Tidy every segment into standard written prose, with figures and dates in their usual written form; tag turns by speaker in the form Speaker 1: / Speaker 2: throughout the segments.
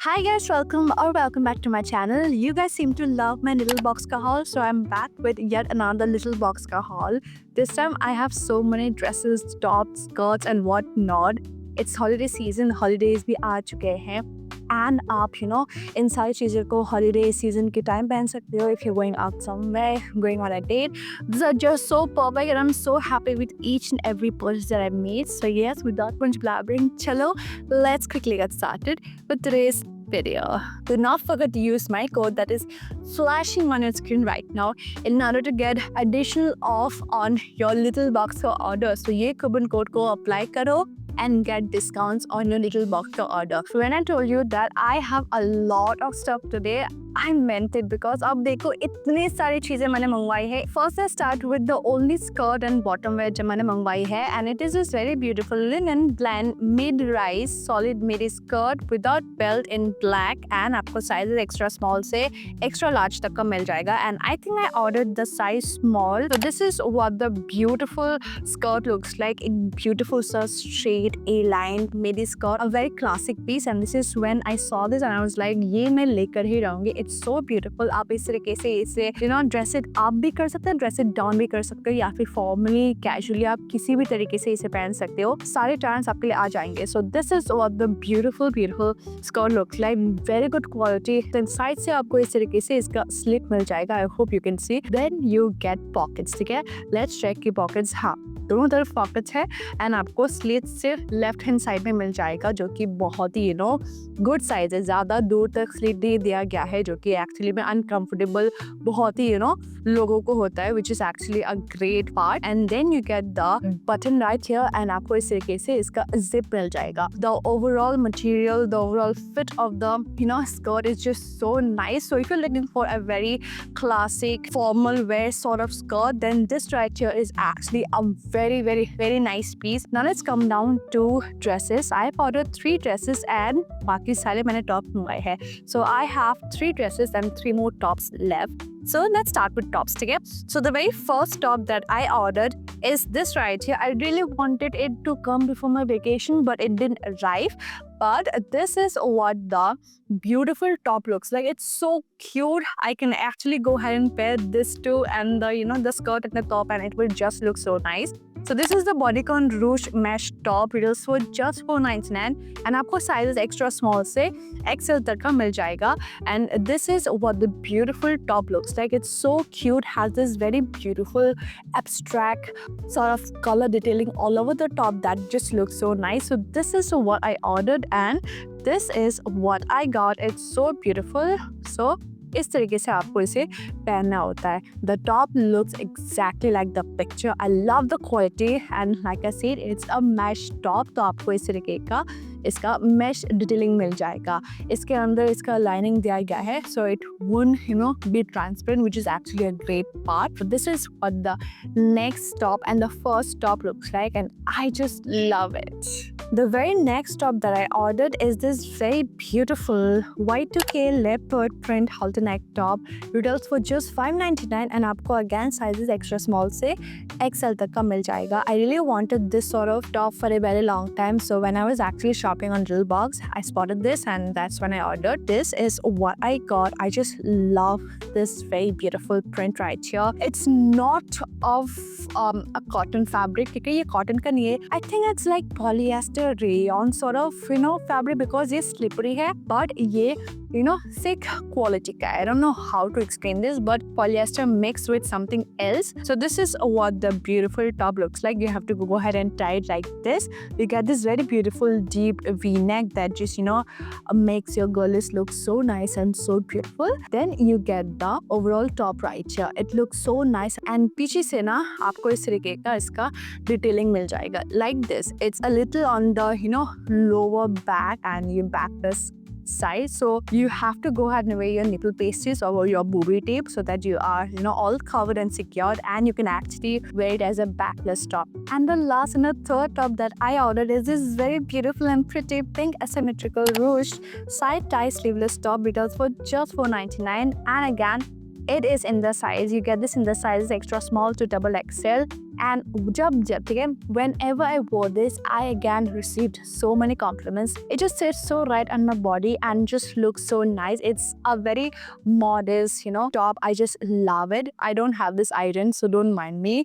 Speaker 1: Hi guys, welcome back to my channel. You guys seem to love my little box ka haul, so I'm back with yet another little box ka haul. This time I have so many dresses, tops, skirts and what not. It's holiday season, holidays भी आ चुके हैं. And आप इन सारी चीज़ों को holiday season के time पहन सकते हो if you're going out somewhere, going on a date. These are just so perfect and I'm so happy with each and every purchase that I made. So yes, without much blabbering, chalo, let's quickly get started with today's video. Do not forget to use my code that is flashing on your screen right now in order to get additional off on your little box का order. So ये coupon code को apply करो and get discounts on your little box का order. So when I told you that I have a lot of stuff today, I meant it because अब देखो इतनी सारी चीज़ें मैंने मंगवाई है. First I start with the only skirt and bottom wear जो मैंने मंगवाई है, and it is this very beautiful linen blend mid-rise solid midi skirt without belt in black and आपको sizes extra small से extra large तक का मिल जाएगा. And I think I ordered the size small. So this is what the beautiful skirt looks like in beautiful straight A-line midi skirt, a very classic piece. And this is when I saw this and I was like ये मैं लेकर ही रहूँगी. It's so beautiful. आप इस तरीके से इसे dress it up भी कर सकते हैं, dress it down भी कर सकते हो, या फिर formally casually आप किसी भी तरीके से इसे पहन सकते हो. सारे टर्न्स आपके लिए आ जाएंगे. So this is what the beautiful skirt looks like. Very good quality. Then side से आपको इस तरीके से इसका slip मिल जाएगा. I hope you can see. Then you get pockets. ठीक है? Let's check की pockets. हाँ, दोनों तरफ पॉकेट्स है एंड आपको स्लीट से लेफ्ट हैंड साइड में मिल जाएगा, जो कि बहुत ही गुड साइज है. ज़्यादा दूर तक स्लीट दे दिया गया है, जो कि एक्चुअली में अनकम्फर्टेबल बहुत ही लोगों को होता है, which is actually a great part. And then you get the button right here and आपको इस तरीके से इसका जिप मिल जाएगा. The overall material, the overall fit of the skirt is just so nice. So if you looking for a very classic formal wear sort of skirt, then this right here is actually a very nice piece. Now let's come down to dresses. I have ordered 3 dresses and बाकी सारे मैंने top मंगाए हैं. So I have 3 dresses and 3 more tops left. So let's start with tops together. So the very first top that I ordered is this right here. I really wanted it to come before my vacation, but it didn't arrive. But this is what the beautiful top looks like. It's so cute. I can actually go ahead and pair this too and the skirt and the top, and it will just look so nice. So this is the Bodycon Rouge mesh top. It is for just $4.99 and आपको sizes extra small से XL तक का मिल जाएगा. And this is what the beautiful top looks like. It's so cute. Has this very beautiful abstract sort of color detailing all over the top that just looks so nice. So this is what I ordered and this is what I got. It's so beautiful. So इस तरीके से आपको इसे पहनना होता है. The top looks exactly like the picture. I love the quality and like I said, it's a mesh top. तो आपको इस तरीके का इसका mesh detailing मिल जाएगा. इसके अंदर इसका lining दिया गया है, so it won't be transparent, which is actually a great part. So this is what the next top and the first top looks like, and I just love it. The very next top that I ordered is this very beautiful Y2K leopard print halter neck top. Retails for just $5.99 and आपको again sizes extra small से XL तक का मिल जाएगा. I really wanted this sort of top for a very long time, so when I was actually shopping on Drillbox, I spotted this and that's when I ordered. This is what I got. I just love this very beautiful print right here. It's not of a cotton fabric, क्योंकि ये cotton का नहीं है. I think it's like polyester rayon sort of fabric because ये slippery है, but ये thick quality का. I don't know how to explain this, but polyester mixed with something else. So this is what the beautiful top looks like. You have to go ahead and tie it like this. You get this very beautiful deep V-neck that just makes your girlies look so nice and so beautiful. Then you get the overall top right here. It looks so nice and पीछे से ना आपको इस तरीके का इसका detailing मिल जाएगा like this. It's a little on the lower back and your backless side, so you have to go ahead and wear your nipple pasties over your booby tape so that you are all covered and secured, and you can actually wear it as a backless top. And the last and the third top that I ordered is this very beautiful and pretty pink asymmetrical ruched side tie sleeveless top. Retails for just $4.99 and again it is in the size, you get this in the sizes extra small to double XL and जब ठीक है, whenever I wore this, I again received so many compliments. It just sits so right on my body and just looks so nice. It's a very modest, top. I just love it. I don't have this iron, so don't mind me.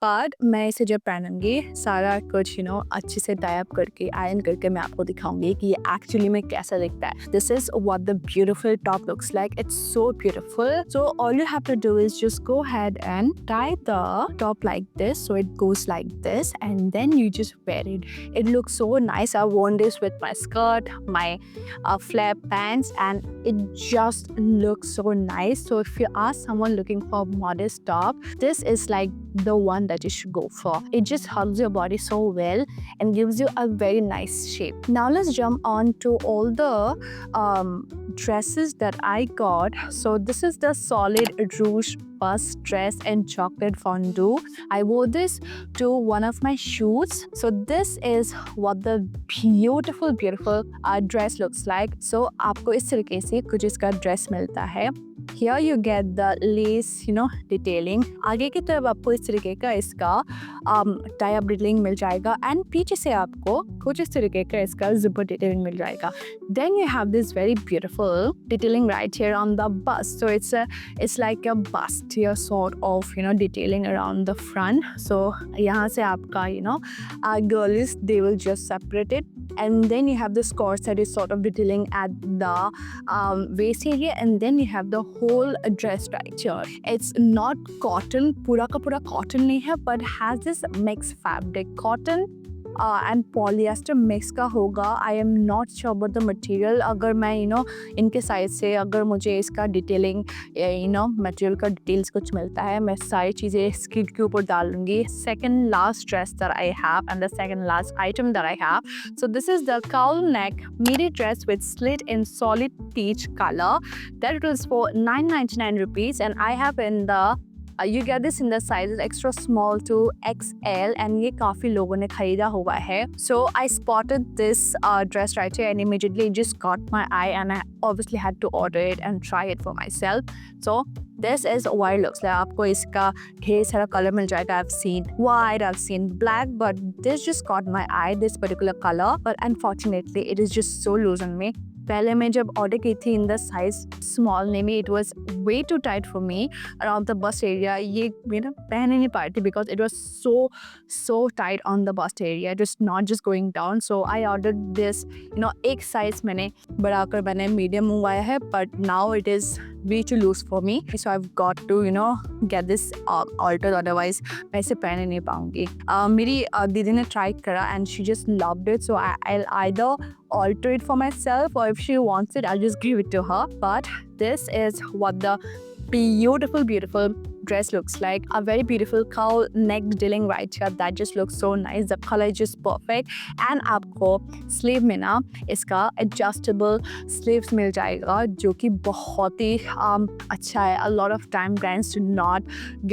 Speaker 1: But मैं इसे जब पहनूंगी सारा कुछ अच्छे से tie up करके iron करके मैं आपको दिखाऊंगी कि ये एक्चुअली में कैसा दिखता है. This is what the beautiful top looks like. It's so beautiful. So all you have to do is just go ahead and tie the top like this so it goes like this and then you just wear it. It looks so nice. I've worn this with my skirt, my flare pants, and it just looks so nice. So if you are someone looking for a modest top, this is like the one that you should go for. It just hugs your body so well and gives you a very nice shape. Now let's jump on to all the dresses that I got. So this is the solid rouge bust dress in chocolate fondue. I wore this to one of my shoots. So this is what the beautiful dress looks like. So आपको इस तरीके से कुछ इसका dress मिलता है. Here you get the lace, detailing. आगे की तरफ आपको इस तरीके का इसका टाई अप डिटेलिंग मिल जाएगा एंड पीछे से आपको कुछ इस तरीके का इसका zipper detailing मिल जाएगा. Then you have this very beautiful detailing right here on the bust. So it's like a bust here sort of detailing around the front. So यहाँ से आपका girlies they will just separate it. And then you have the skirts that is sort of detailing at the waist area, and then you have the whole dress right here. It's not cotton, पूरा का पूरा cotton नहीं है, but has this mixed fabric. Cotton and polyester mix का होगा. I am not sure about the material. अगर मैं इनके साइड से अगर मुझे इसका डिटेलिंग मटेरियल का डिटेल्स कुछ मिलता है, मैं सारी चीज़ें स्किन के ऊपर डालूंगी. Second last dress that I have and the second last item that I have. So this is the cowl neck midi dress with slit in solid peach color. That was for 999 rupees and I have in the you get this in the sizes extra small to XL and ये काफ़ी लोगों ने खरीदा हुआ है. So I spotted this dress right here and immediately it just caught my eye and I obviously had to order it and try it for myself. So this is what it looks like. आपको इसका ढेर सारा colour मिल जाएगा. I've seen white, I've seen black, but this just caught my eye, this particular color. But unfortunately, it is just so loose on me. पहले मैं जब order की थी इन द साइज स्मॉल ने में, it was way too tight for me around the bust area. ये मेरा पहन ही नहीं पाई थी because it was so tight on the bust area. It was not just going down. So I order this एक साइज मैंने बढ़ाकर मैंने मीडियम मंगवाया है, but now it is way too loose for me. So I've got to get this altered, otherwise मैं इसे पहन ही नहीं पाऊंगी. मेरी दीदी ने ट्राई करा and she just loved it. So I'll either alter it for myself or if she wants it I'll just give it to her. But this is what the beautiful dress looks like. A very beautiful cowl neck detailing right here that just looks so nice. The color is just perfect and आपको sleeve में ना इसका adjustable sleeves मिल जाएगा जो कि बहुत ही अच्छा है. A lot of time brands do not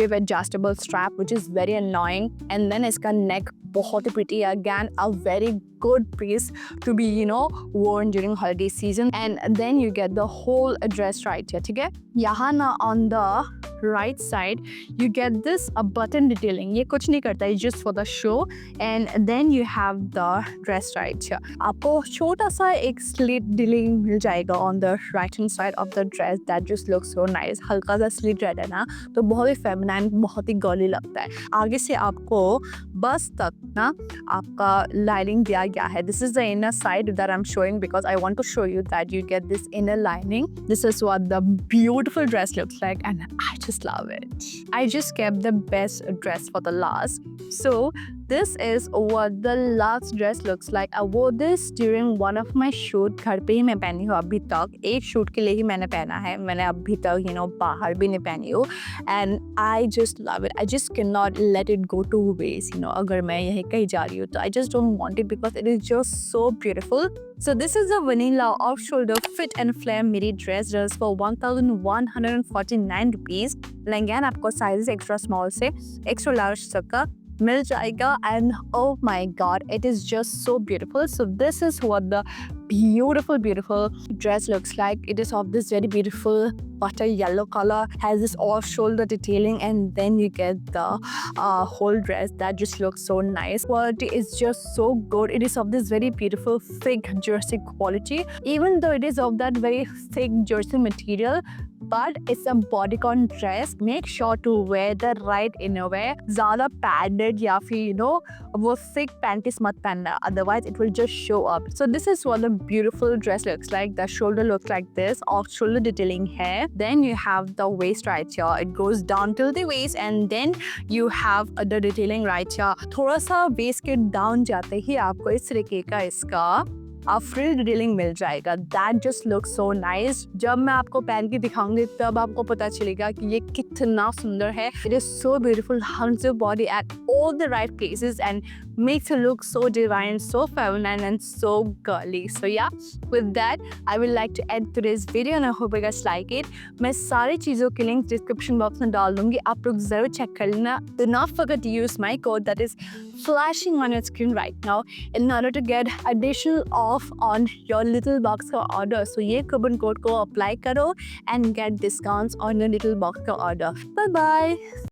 Speaker 1: give adjustable strap which is very annoying. And then इसका neck बहुत ही pretty. Again a very good piece to be worn during holiday season. And then you get the whole dress right here. ठीक है, यहाँ ना on the right side you get this a button detailing. ये कुछ नहीं करता, it's just for the show. And then you have the dress right here. आपको छोटा सा एक slit detailing मिल जाएगा on the right hand side of the dress that just looks so nice. हल्का सा slit रहता है ना तो बहुत ही feminine, बहुत ही girly लगता है. आगे से आपको बस तक ना आपका lining दिया गया है. This is the inner side that I'm showing because I want to show you that you get this inner lining. This is what the beautiful dress looks like and I just love it. I just kept the best dress for the last. So this is what the last dress looks like. I wore this during one of my shoot. घर पे ही मैं पहनी हूँ अभी तक. एक shoot के लिए ही मैंने पहना है. मैंने अभी तक बाहर भी नहीं पहनी हूँ. And I just love it. I just cannot let it go to waste. अगर मैं यहीं कहीं जा रही हूँ तो I just don't want it because it is just so beautiful. So this is a vanilla off-shoulder fit and flare midi dress just for 1,149 rupees. Again आपको sizes extra small से extra large तक का मिल जाएगा and oh my god, it is just so beautiful. So this is what the beautiful dress looks like. It is of this very beautiful butter yellow color, has this off shoulder detailing, and then you get the whole dress that just looks so nice. Quality is just so good. It is of this very beautiful thick jersey quality, even though it is of that very thick jersey material, but it's a bodycon dress. Make sure to wear the right innerwear. ज़्यादा padded या फिर वो thick panties मत पहनना, otherwise it will just show up. So this is what the beautiful dress looks like. The shoulder looks like this, off shoulder detailing here. Then you have the waist right here. It goes down till the waist, and then you have the detailing right here. थोड़ा सा waist के down जाते ही आपको इस तरीके का इसका frill detailing मिल जाएगा. That just look so nice. जब मैं आपको पहन के दिखाऊंगी तब आपको पता चलेगा कि ये कितना सुंदर है. It is so beautiful, hugs your body at all the right places and makes it look so divine, so feminine and so girly. So yeah, with that I would like to end today's video and I hope you guys like it. मैं सारी चीज़ों के link description box में डाल दूंगी, आप लोग ज़रूर चेक कर लेना. Do not forget to use my code that is flashing on your screen right now in order to get additional off on your Little Box का order. So ये कूपन कोड को अप्लाई करो and get discounts on your Little Box का order. Bye bye.